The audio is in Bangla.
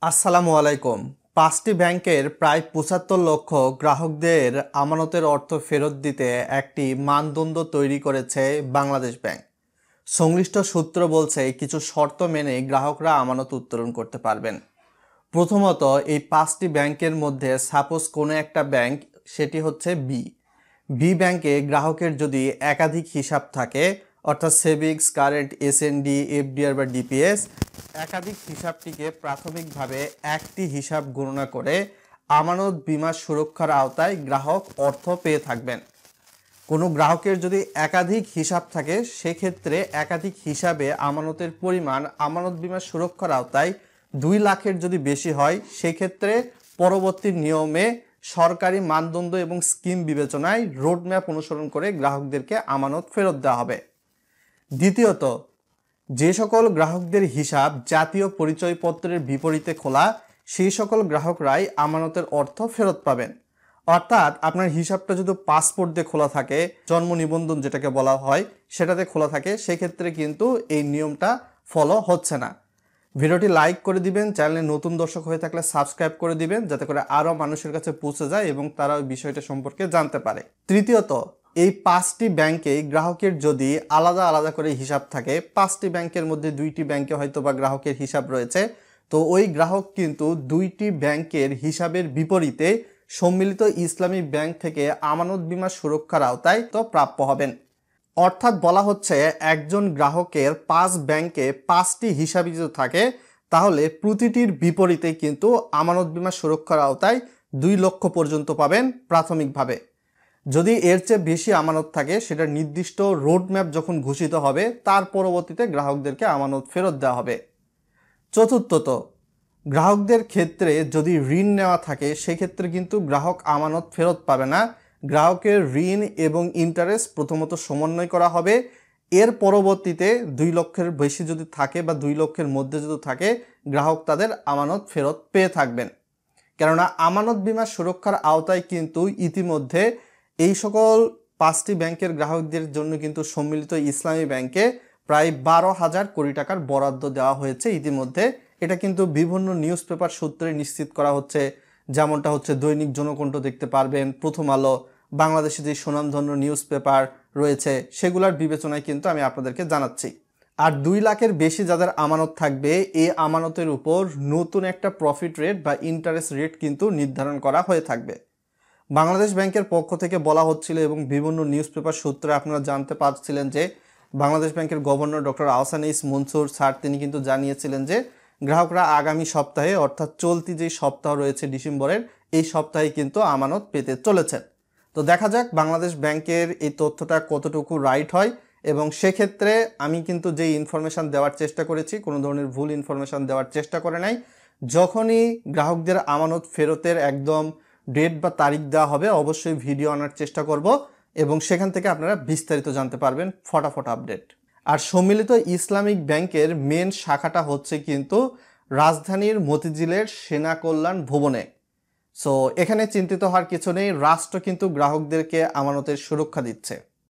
আসসালামু আলাইকুম। ৫টি ব্যাংকের প্রায় ৭৫ লক্ষ গ্রাহকদের আমানতের অর্থ ফেরত দিতে একটি মানদণ্ড তৈরি করেছে বাংলাদেশ ব্যাংক। সংশ্লিষ্ট সূত্র বলছে কিছু শর্ত মেনে গ্রাহকরা আমানত উত্তোলন করতে পারবেন। প্রথমত, এই ৫টি ব্যাংকের মধ্যে সাপোজ কোনো একটা ব্যাংক, সেটি হচ্ছে বি ব্যাংকে গ্রাহকের যদি একাধিক হিসাব থাকে, অর্থাৎ সেভিংস, কারেন্ট, এসএনডি, এফডিআর বা ডিপিএস, একাধিক হিসাবটিকে প্রাথমিকভাবে একটি হিসাব গণনা করে আমানত বীমা সুরক্ষার আওতায় গ্রাহক অর্থ পেয়ে থাকবেন। কোনো গ্রাহকের যদি একাধিক হিসাব থাকে, সেক্ষেত্রে একাধিক হিসাবে আমানতের পরিমাণ আমানত বীমা সুরক্ষার আওতায় ২ লাখের যদি বেশি হয়, সেক্ষেত্রে পরবর্তী নিয়মে সরকারি মানদণ্ড এবং স্কিম বিবেচনায় রোডম্যাপ অনুসরণ করে গ্রাহকদেরকে আমানত ফেরত দেওয়া হবে। দ্বিতীয়ত, যে সকল গ্রাহকদের হিসাব জাতীয় পরিচয়পত্রের বিপরীতে খোলা, সেই সকল গ্রাহকরাই আমানতের অর্থ ফেরত পাবেন। অর্থাৎ আপনার হিসাবটা যদি পাসপোর্ট দিয়ে খোলা থাকে, জন্ম নিবন্ধন যেটাকে বলা হয়, সেটাতে খোলা থাকে, সেক্ষেত্রে কিন্তু এই নিয়মটা ফলো হচ্ছে না। ভিডিওটি লাইক করে দিবেন, চ্যানেলে নতুন দর্শক হয়ে থাকলে সাবস্ক্রাইব করে দিবেন, যাতে করে আরও মানুষের কাছে পৌঁছে যায় এবং তারা ওই বিষয়টা সম্পর্কে জানতে পারে। তৃতীয়ত, এই ৫টি ব্যাংকে গ্রাহকের যদি আলাদা আলাদা করে হিসাব থাকে, ৫টি ব্যাংকের মধ্যে ২টি ব্যাংকে হয়তো বা গ্রাহকের হিসাব রয়েছে, তো ওই গ্রাহক কিন্তু ২টি ব্যাংকের হিসাবের বিপরীতে সম্মিলিত ইসলামী ব্যাংক থেকে আমানত বীমা সুরক্ষার আওতায় তো প্রাপ্য হবেন। অর্থাৎ বলা হচ্ছে, একজন গ্রাহকের ৫ ব্যাংকে ৫টি হিসাবই যদি থাকে, তাহলে প্রতিটির বিপরীতে কিন্তু আমানত বীমা সুরক্ষার আওতায় ২ লক্ষ পর্যন্ত পাবেন প্রাথমিকভাবে। যদি এর চেয়ে বেশি আমানত থাকে, সেটা নির্দিষ্ট রোডম্যাপ যখন ঘোষিত হবে, তার পরবর্তীতে গ্রাহকদেরকে আমানত ফেরত দেওয়া হবে। চতুর্থত, গ্রাহকদের ক্ষেত্রে যদি ঋণ নেওয়া থাকে, সেক্ষেত্রে কিন্তু গ্রাহক আমানত ফেরত পাবে না। গ্রাহকের ঋণ এবং ইন্টারেস্ট প্রথমত সমন্বয় করা হবে। এর পরবর্তীতে ২ লক্ষের বেশি যদি থাকে বা ২ লক্ষের মধ্যে যদি থাকে, গ্রাহক তাদের আমানত ফেরত পেয়ে থাকবেন। কেননা আমানত বীমা সুরক্ষার আওতায় কিন্তু ইতিমধ্যে এই সকল ৫টি ব্যাংকের গ্রাহকদের জন্য কিন্তু সম্মিলিত ইসলামী ব্যাংকে প্রায় ১২,০০০ কোটি টাকার বরাদ্দ দেওয়া হয়েছে ইতিমধ্যে। এটা কিন্তু বিভিন্ন নিউজ পেপার সূত্রে নিশ্চিত করা হচ্ছে। যেমনটা হচ্ছে দৈনিক জনকণ্ঠ দেখতে পারবেন, প্রথম আলো, বাংলাদেশে যে সুনামধন্য নিউজ পেপার রয়েছে, সেগুলোর বিবেচনায় কিন্তু আমি আপনাদেরকে জানাচ্ছি। আর ২ লাখের বেশি যাদের আমানত থাকবে, এই আমানতের উপর নতুন একটা প্রফিট রেট বা ইন্টারেস্ট রেট কিন্তু নির্ধারণ করা হয়ে থাকবে। বাংলাদেশ ব্যাংকের পক্ষ থেকে বলা হচ্ছিল এবং বিভিন্ন নিউজ পেপার সূত্রে আপনারা জানতে পারছিলেন যে বাংলাদেশ ব্যাংকের গভর্নর ডক্টর আহসানিস মনসুর স্যার, তিনি কিন্তু জানিয়েছিলেন যে গ্রাহকরা আগামী সপ্তাহে, অর্থাৎ চলতি যে সপ্তাহ রয়েছে ডিসেম্বরের, এই সপ্তাহে কিন্তু আমানত পেতে চলেছেন। তো দেখা যাক বাংলাদেশ ব্যাংকের এই তথ্যটা কতটুকু রাইট হয়, এবং সেক্ষেত্রে আমি কিন্তু যেই ইনফরমেশান দেওয়ার চেষ্টা করেছি, কোনো ধরনের ভুল ইনফরমেশান দেওয়ার চেষ্টা করে নাই। যখনই গ্রাহকদের আমানত ফেরতের একদম ডেট বা তারিখ দেওয়া হবে, অবশ্যই ভিডিও আনার চেষ্টা করব এবং সেখান থেকে আপনারা বিস্তারিত জানতে পারবেন, ফটাফট আপডেট। আর সম্মিলিত ইসলামিক ব্যাংকের মেন শাখাটা হচ্ছে কিন্তু রাজধানীর মতিঝিলের সেনা কল্যাণ ভবনে। সো এখানে চিন্তিত হওয়ার কিছু নেই, রাষ্ট্র কিন্তু গ্রাহকদেরকে আমানতের সুরক্ষা দিচ্ছে।